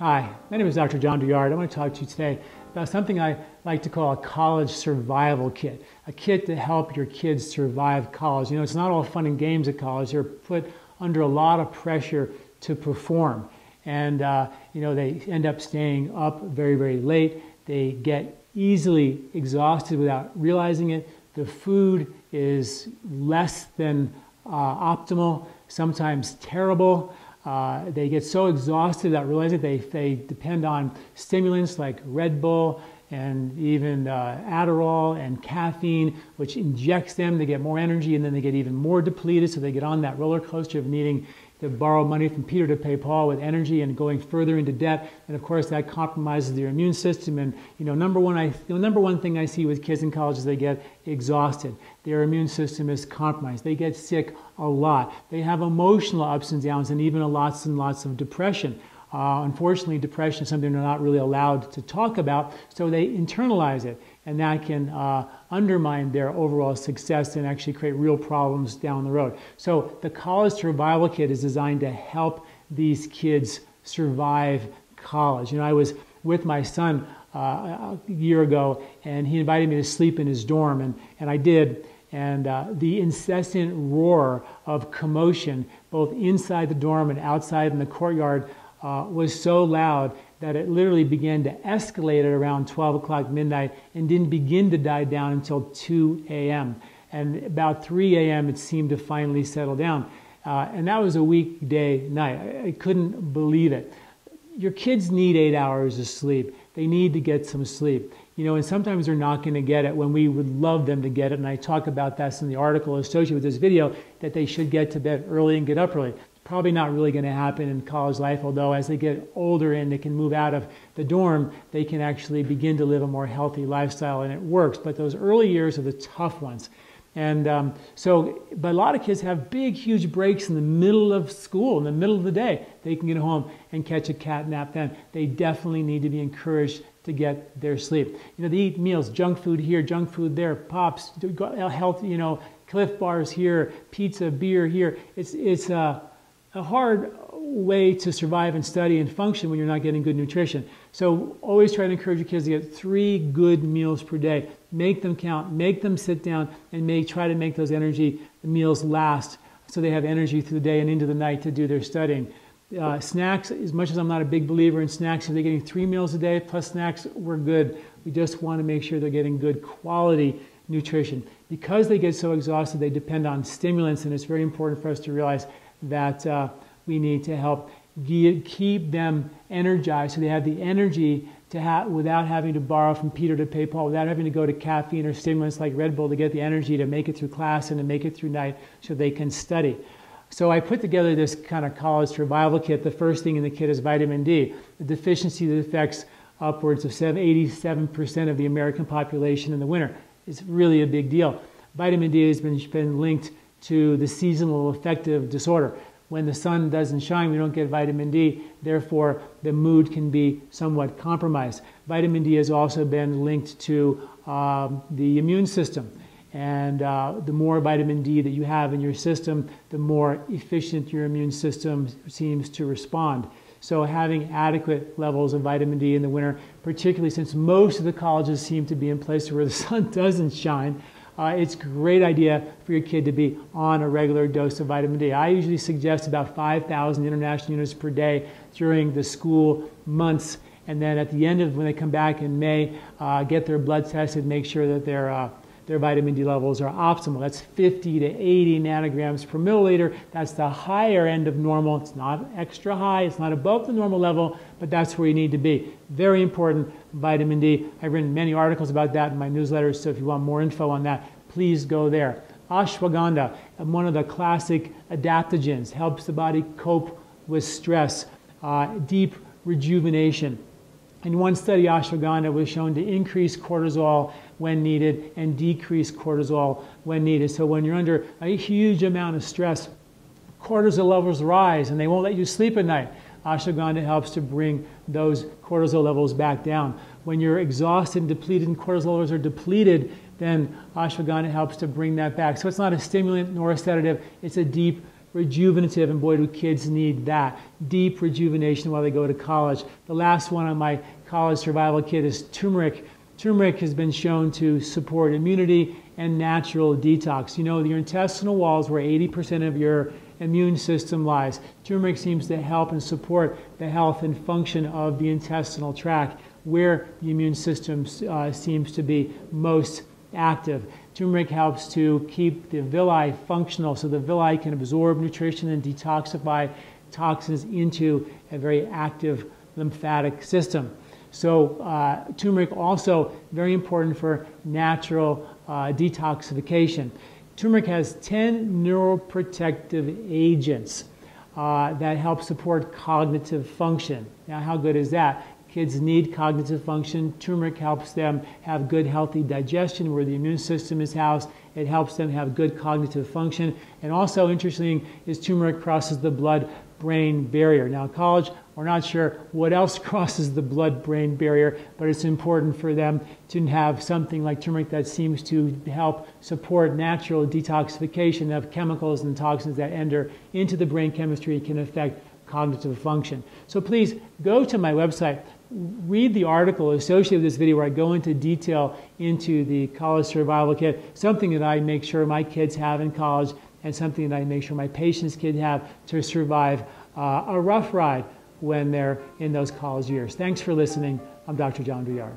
Hi, my name is Dr. John Douillard. I want to talk to you today about something I like to call a college survival kit. A kit to help your kids survive college. You know, it's not all fun and games at college. They're put under a lot of pressure to perform. And, you know, they end up staying up very, very late. They get easily exhausted without realizing it. The food is less than optimal, sometimes terrible. They get so exhausted without realizing it. They depend on stimulants like Red Bull and even Adderall and caffeine, which injects them. They get more energy and then they get even more depleted. So they get on that roller coaster of needing to borrow money from Peter to pay Paul with energy and going further into debt. And of course that compromises their immune system. And you know, number one thing I see with kids in college is they get exhausted. Their immune system is compromised. They get sick a lot. They have emotional ups and downs and even lots and lots of depression. Unfortunately, depression is something they're not really allowed to talk about, so they internalize it, and that can undermine their overall success and actually create real problems down the road. So the college survival kit is designed to help these kids survive college. You know, I was with my son a year ago, and he invited me to sleep in his dorm, and I did. And the incessant roar of commotion, both inside the dorm and outside in the courtyard, was so loud that it literally began to escalate at around 12 o'clock midnight and didn't begin to die down until 2 a.m. And about 3 a.m. it seemed to finally settle down. And that was a weekday night. I couldn't believe it. Your kids need 8 hours of sleep. They need to get some sleep. You know, and sometimes they're not going to get it when we would love them to get it. And I talk about that in the article associated with this video, that they should get to bed early and get up early. Probably not really going to happen in college life, although as they get older and they can move out of the dorm, they can actually begin to live a more healthy lifestyle, and it works. But those early years are the tough ones. And but a lot of kids have big, huge breaks in the middle of school, in the middle of the day. They can get home and catch a cat nap then. They definitely need to be encouraged to get their sleep. You know, they eat meals, junk food here, junk food there, pops, healthy, you know, Cliff bars here, pizza, beer here. It's a hard way to survive and study and function when you're not getting good nutrition. So always try to encourage your kids to get 3 good meals per day. Make them count, make them sit down, and try to make those meals last so they have energy through the day and into the night to do their studying. Snacks, as much as I'm not a big believer in snacks, if they're getting 3 meals a day plus snacks, we're good. We just want to make sure they're getting good quality nutrition. Because they get so exhausted, they depend on stimulants, and it's very important for us to realize that we need to help keep them energized so they have the energy to without having to borrow from Peter to pay Paul, without having to go to caffeine or stimulants like Red Bull to get the energy to make it through class and to make it through night so they can study. So I put together this kind of college survival kit. The first thing in the kit is vitamin D, a deficiency that affects upwards of 87% of the American population in the winter. It's really a big deal. Vitamin D has been linked to the seasonal affective disorder. When the sun doesn't shine, we don't get vitamin D. Therefore, the mood can be somewhat compromised. Vitamin D has also been linked to the immune system. And the more vitamin D that you have in your system, the more efficient your immune system seems to respond. So having adequate levels of vitamin D in the winter, particularly since most of the colleges seem to be in places where the sun doesn't shine, it's a great idea for your kid to be on a regular dose of vitamin D. I usually suggest about 5,000 international units per day during the school months. And then at the end of when they come back in May, get their blood tested, make sure that their vitamin D levels are optimal. That's 50 to 80 nanograms per milliliter. That's the higher end of normal. It's not extra high. It's not above the normal level, but that's where you need to be. Very important, vitamin D. I've written many articles about that in my newsletters, so if you want more info on that, please go there. Ashwagandha, one of the classic adaptogens, helps the body cope with stress, deep rejuvenation. In one study, ashwagandha was shown to increase cortisol when needed and decrease cortisol when needed. So when you're under a huge amount of stress, cortisol levels rise and they won't let you sleep at night. Ashwagandha helps to bring those cortisol levels back down. When you're exhausted and depleted and cortisol levels are depleted, then ashwagandha helps to bring that back. So it's not a stimulant nor a sedative, it's a deep rejuvenative, and boy, do kids need that. Deep rejuvenation while they go to college. The last one on my college survival kit is turmeric. Turmeric has been shown to support immunity and natural detox. You know, your intestinal walls where 80% of your immune system lies. Turmeric seems to help and support the health and function of the intestinal tract, where the immune system seems to be most active. Turmeric helps to keep the villi functional, so the villi can absorb nutrition and detoxify toxins into a very active lymphatic system. So turmeric also very important for natural detoxification. Turmeric has 10 neuroprotective agents that help support cognitive function. Now, how good is that? Kids need cognitive function. Turmeric helps them have good, healthy digestion where the immune system is housed. It helps them have good cognitive function. And also, interesting is turmeric crosses the blood-brain barrier. Now, in college, we're not sure what else crosses the blood-brain barrier, but it's important for them to have something like turmeric that seems to help support natural detoxification of chemicals and toxins that enter into the brain chemistry and can affect cognitive function. So please go to my website, read the article associated with this video where I go into detail into the college survival kit, something that I make sure my kids have in college and something that I make sure my patients' kids have to survive a rough ride when they're in those college years. Thanks for listening. I'm Dr. John Douillard.